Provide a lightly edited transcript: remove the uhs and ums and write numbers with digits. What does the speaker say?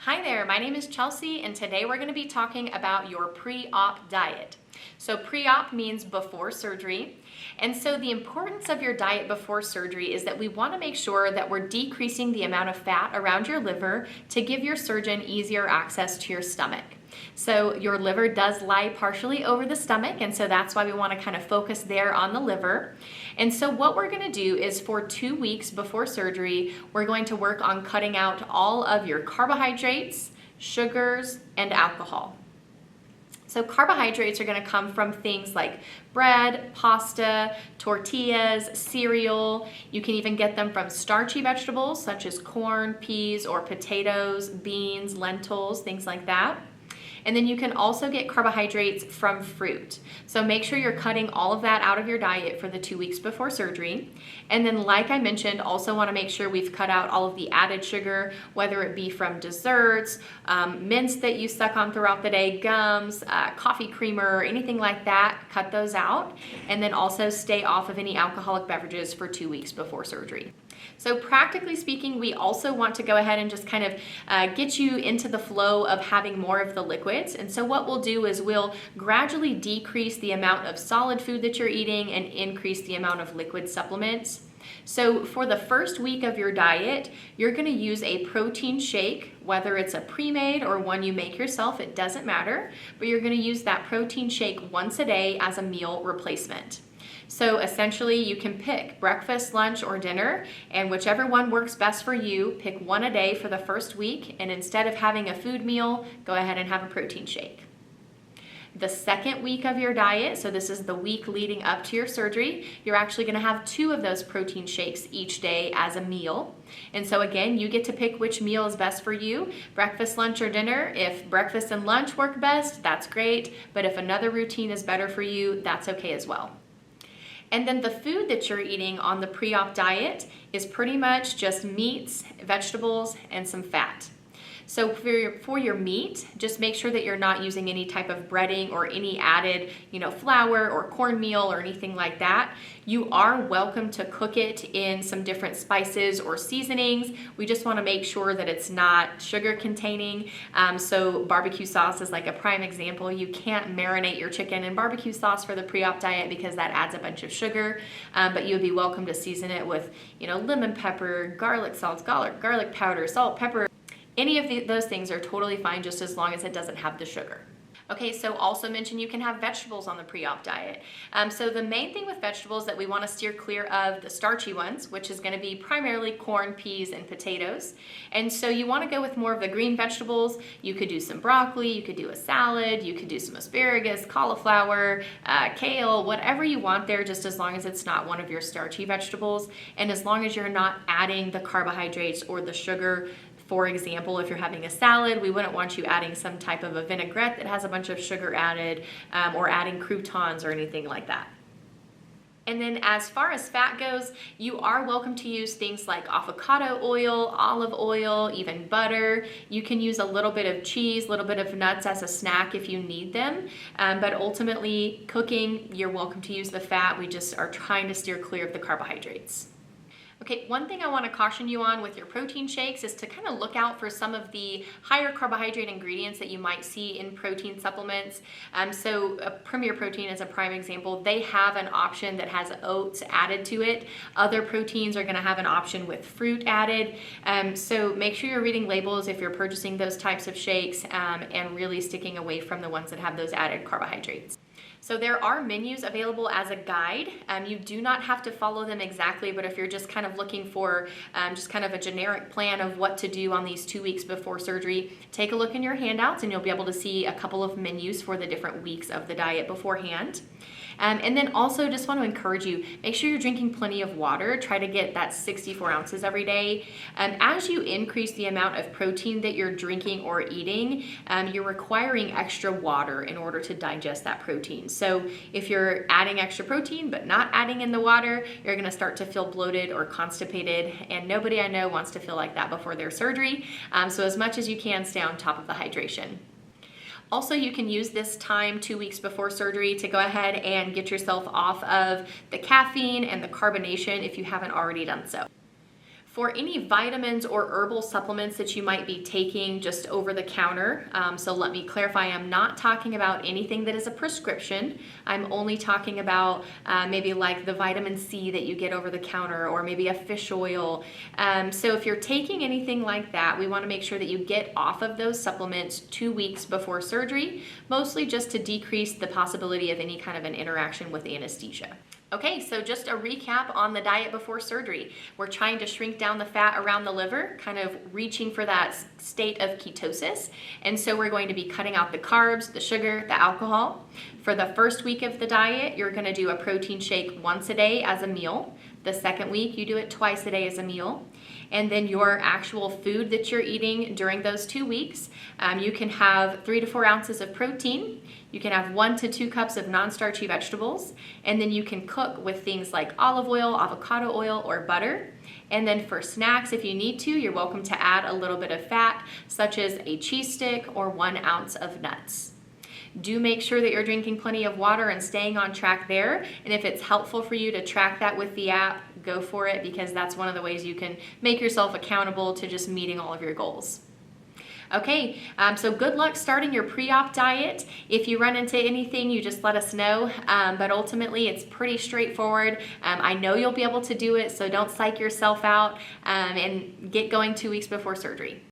Hi there, my name is Chelsey, and today we're going to be talking about your pre-op diet. So pre-op means before surgery, and so the importance of your diet before surgery is that we want to make sure that we're decreasing the amount of fat around your liver to give your surgeon easier access to your stomach. So your liver does lie partially over the stomach, and so that's why we want to kind of focus there on the liver. And so what we're going to do is for 2 weeks before surgery, we're going to work on cutting out all of your carbohydrates, sugars, and alcohol. So carbohydrates are going to come from things like bread, pasta, tortillas, cereal. You can even get them from starchy vegetables such as corn, peas, or potatoes, beans, lentils, things like that. And then you can also get carbohydrates from fruit. So make sure you're cutting all of that out of your diet for the 2 weeks before surgery. And then like I mentioned, also want to make sure we've cut out all of the added sugar, whether it be from desserts, mints that you suck on throughout the day, gums, coffee creamer, anything like that, cut those out. And then also stay off of any alcoholic beverages for 2 weeks before surgery. So practically speaking, we also want to go ahead and just kind of get you into the flow of having more of the liquids. And so what we'll do is we'll gradually decrease the amount of solid food that you're eating and increase the amount of liquid supplements. So for the first week of your diet, you're going to use a protein shake, whether it's a pre-made or one you make yourself, it doesn't matter, but you're going to use that protein shake once a day as a meal replacement. So essentially you can pick breakfast, lunch, or dinner, and whichever one works best for you, pick one a day for the first week, and instead of having a food meal, go ahead and have a protein shake. The second week of your diet, so this is the week leading up to your surgery, you're actually going to have 2 of those protein shakes each day as a meal. And so again, you get to pick which meal is best for you, breakfast, lunch, or dinner. If breakfast and lunch work best, that's great, but if another routine is better for you, that's okay as well. And then the food that you're eating on the pre-op diet is pretty much just meats, vegetables, and some fat. So for your meat, just make sure that you're not using any type of breading or any added, flour or cornmeal or anything like that. You are welcome to cook it in some different spices or seasonings. We just want to make sure that it's not sugar containing. So barbecue sauce is like a prime example. You can't marinate your chicken in barbecue sauce for the pre-op diet because that adds a bunch of sugar. But you would be welcome to season it with, lemon pepper, garlic salt, garlic powder, salt, pepper. Any of those things are totally fine just as long as it doesn't have the sugar. Okay, so also mention you can have vegetables on the pre-op diet. So the main thing with vegetables that we want to steer clear of the starchy ones, which is going to be primarily corn, peas, and potatoes. And so you want to go with more of the green vegetables. You could do some broccoli, you could do a salad, you could do some asparagus, cauliflower, kale, whatever you want there, just as long as it's not one of your starchy vegetables. And as long as you're not adding the carbohydrates or the sugar. For example, if you're having a salad, we wouldn't want you adding some type of a vinaigrette that has a bunch of sugar added, or adding croutons or anything like that. And then as far as fat goes, you are welcome to use things like avocado oil, olive oil, even butter. You can use a little bit of cheese, a little bit of nuts as a snack if you need them. But ultimately, cooking, you're welcome to use the fat. We just are trying to steer clear of the carbohydrates. Okay, one thing I want to caution you on with your protein shakes is to kind of look out for some of the higher carbohydrate ingredients that you might see in protein supplements. So Premier Protein is a prime example. They have an option that has oats added to it. Other proteins are going to have an option with fruit added. So make sure you're reading labels if you're purchasing those types of shakes, and really sticking away from the ones that have those added carbohydrates. So there are menus available as a guide. You do not have to follow them exactly, but if you're just kind of looking for just kind of a generic plan of what to do on these 2 weeks before surgery, take a look in your handouts and you'll be able to see a couple of menus for the different weeks of the diet beforehand. And then also just want to encourage you, make sure you're drinking plenty of water. Try to get that 64 ounces every day. As you increase the amount of protein that you're drinking or eating, you're requiring extra water in order to digest that protein. So if you're adding extra protein but not adding in the water, you're going to start to feel bloated or constipated, and nobody I know wants to feel like that before their surgery. So as much as you can, stay on top of the hydration. Also, you can use this time 2 weeks before surgery to go ahead and get yourself off of the caffeine and the carbonation if you haven't already done so. For any vitamins or herbal supplements that you might be taking just over the counter, so let me clarify, I'm not talking about anything that is a prescription. I'm only talking about maybe like the vitamin C that you get over the counter, or maybe a fish oil. So if you're taking anything like that, we want to make sure that you get off of those supplements 2 weeks before surgery, mostly just to decrease the possibility of any kind of an interaction with anesthesia. Okay, so just a recap on the diet before surgery. We're trying to shrink down the fat around the liver, kind of reaching for that state of ketosis. And so we're going to be cutting out the carbs, the sugar, the alcohol. For the first week of the diet, you're going to do a protein shake once a day as a meal. The second week, you do it twice a day as a meal. And then your actual food that you're eating during those 2 weeks, you can have 3 to 4 ounces of protein. You can have 1 to 2 cups of non-starchy vegetables, and then you can cook with things like olive oil, avocado oil, or butter. And then for snacks, if you need to, you're welcome to add a little bit of fat, such as a cheese stick or 1 ounce of nuts. Do make sure that you're drinking plenty of water and staying on track there. And if it's helpful for you to track that with the app, go for it, because that's one of the ways you can make yourself accountable to just meeting all of your goals. Okay, so good luck starting your pre-op diet. If you run into anything, you just let us know, but ultimately it's pretty straightforward. I know you'll be able to do it, so don't psych yourself out, and get going 2 weeks before surgery.